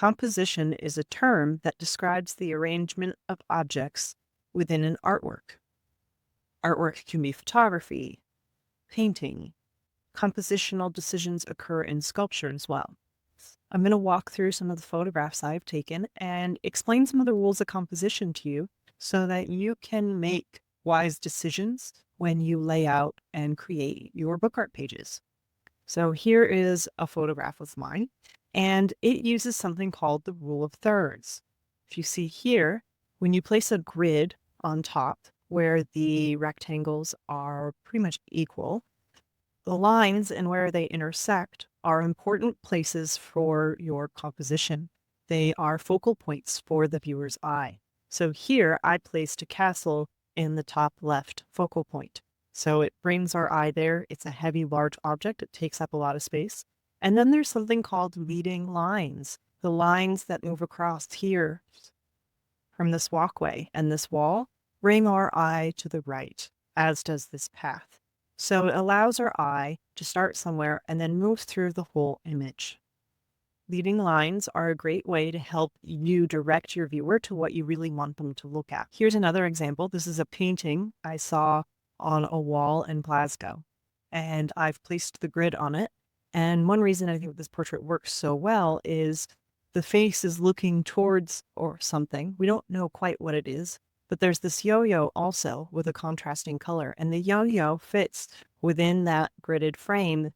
Composition is a term that describes the arrangement of objects within an artwork. Artwork can be photography, painting. Compositional decisions occur in sculpture as well. I'm going to walk through some of the photographs I've taken and explain some of the rules of composition to you so that you can make wise decisions when you lay out and create your book art pages. So here is a photograph of mine, and it uses something called the rule of thirds. If you see here, when you place a grid on top where the rectangles are pretty much equal, the lines and where they intersect are important places for your composition. They are focal points for the viewer's eye. So here I placed a castle in the top left focal point. So it brings our eye there. It's a heavy, large object. It takes up a lot of space. And then there's something called leading lines. The lines that move across here from this walkway and this wall bring our eye to the right, as does this path. So it allows our eye to start somewhere and then move through the whole image. Leading lines are a great way to help you direct your viewer to what you really want them to look at. Here's another example. This is a painting I saw on a wall in Glasgow, and I've placed the grid on it. And one reason I think this portrait works so well is the face is looking towards or something. We don't know quite what it is, but there's this yo-yo also with a contrasting color, and the yo-yo fits within that gridded frame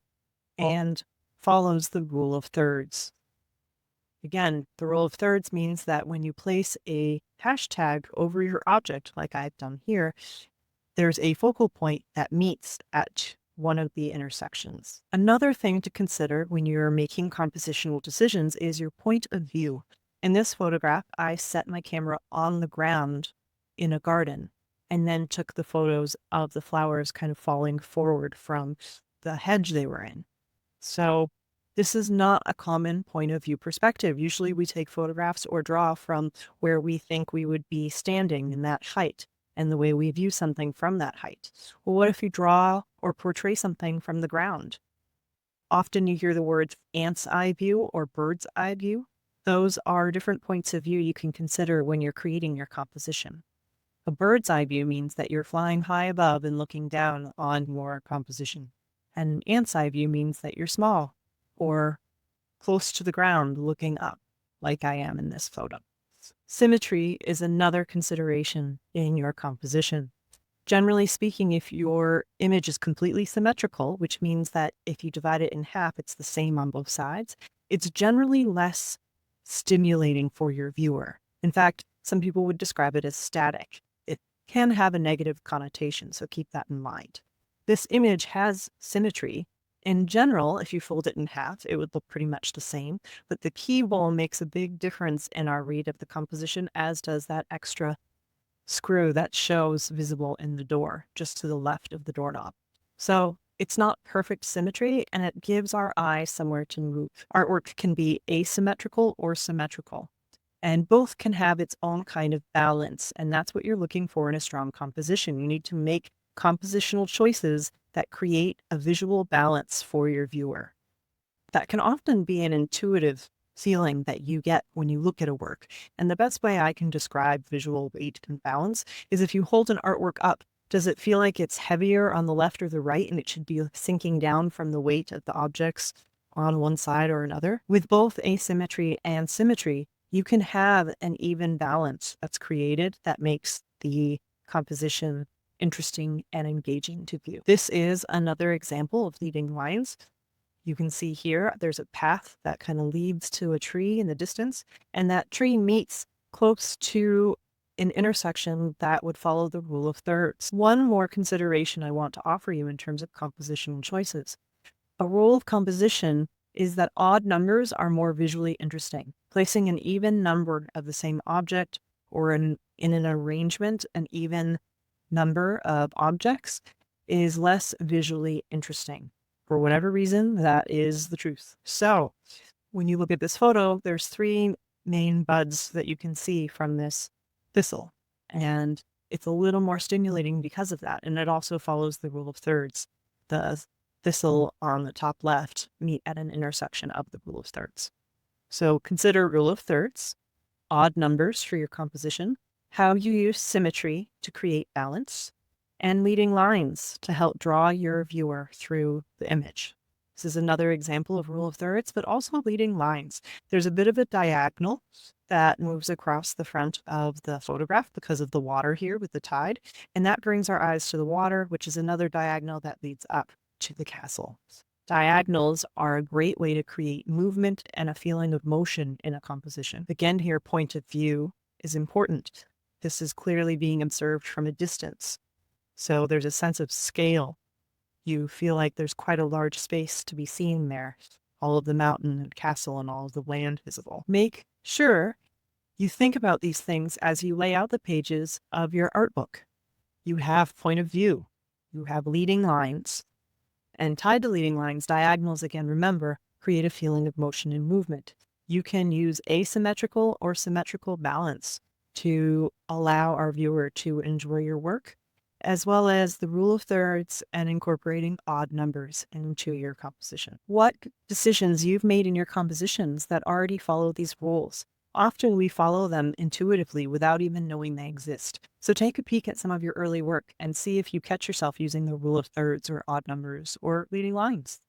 and follows the rule of thirds. Again, the rule of thirds means that when you place a hashtag over your object, like I've done here, there's a focal point that meets at one of the intersections. Another thing to consider when you're making compositional decisions is your point of view. In this photograph, I set my camera on the ground in a garden and then took the photos of the flowers kind of falling forward from the hedge they were in. So this is not a common point of view perspective. Usually we take photographs or draw from where we think we would be standing in that height and the way we view something from that height. Well, what if you draw or portray something from the ground? Often you hear the words ant's eye view or bird's eye view. Those are different points of view you can consider when you're creating your composition. A bird's eye view means that you're flying high above and looking down on your composition. And an ant's eye view means that you're small or close to the ground looking up, like I am in this photo. Symmetry is another consideration in your composition. Generally speaking, if your image is completely symmetrical, which means that if you divide it in half, it's the same on both sides, it's generally less stimulating for your viewer. In fact, some people would describe it as static. It can have a negative connotation, so keep that in mind. This image has symmetry. In general, if you fold it in half, it would look pretty much the same, but the keyhole makes a big difference in our read of the composition, as does that extra screw that shows visible in the door, just to the left of the doorknob. So it's not perfect symmetry, and it gives our eye somewhere to move. Artwork can be asymmetrical or symmetrical, and both can have its own kind of balance, and that's what you're looking for in a strong composition. You need to make compositional choices that create a visual balance for your viewer. That can often be an intuitive feeling that you get when you look at a work. And the best way I can describe visual weight and balance is if you hold an artwork up, does it feel like it's heavier on the left or the right and it should be sinking down from the weight of the objects on one side or another? With both asymmetry and symmetry, you can have an even balance that's created that makes the composition interesting and engaging to view. This is another example of leading lines. You can see here, there's a path that kind of leads to a tree in the distance, and that tree meets close to an intersection that would follow the rule of thirds. One more consideration I want to offer you in terms of compositional choices. A rule of composition is that odd numbers are more visually interesting. Placing an even number of the same object or in an arrangement, an even number of objects is less visually interesting. For whatever reason, that is the truth. So when you look at this photo, there's 3 main buds that you can see from this thistle. And it's a little more stimulating because of that. And it also follows the rule of thirds. The thistle on the top left meet at an intersection of the rule of thirds. So consider rule of thirds, odd numbers for your composition, how you use symmetry to create balance, and leading lines to help draw your viewer through the image. This is another example of rule of thirds, but also leading lines. There's a bit of a diagonal that moves across the front of the photograph because of the water here with the tide, and that brings our eyes to the water, which is another diagonal that leads up to the castle. Diagonals are a great way to create movement and a feeling of motion in a composition. Again, here, point of view is important. This is clearly being observed from a distance. So there's a sense of scale. You feel like there's quite a large space to be seen there. All of the mountain and castle and all of the land visible. Make sure you think about these things as you lay out the pages of your art book. You have point of view. You have leading lines. And tied to leading lines, diagonals, again, remember, create a feeling of motion and movement. You can use asymmetrical or symmetrical balance to allow our viewer to enjoy your work, as well as the rule of thirds and incorporating odd numbers into your composition. What decisions you've made in your compositions that already follow these rules? Often we follow them intuitively without even knowing they exist. So take a peek at some of your early work and see if you catch yourself using the rule of thirds or odd numbers or leading lines.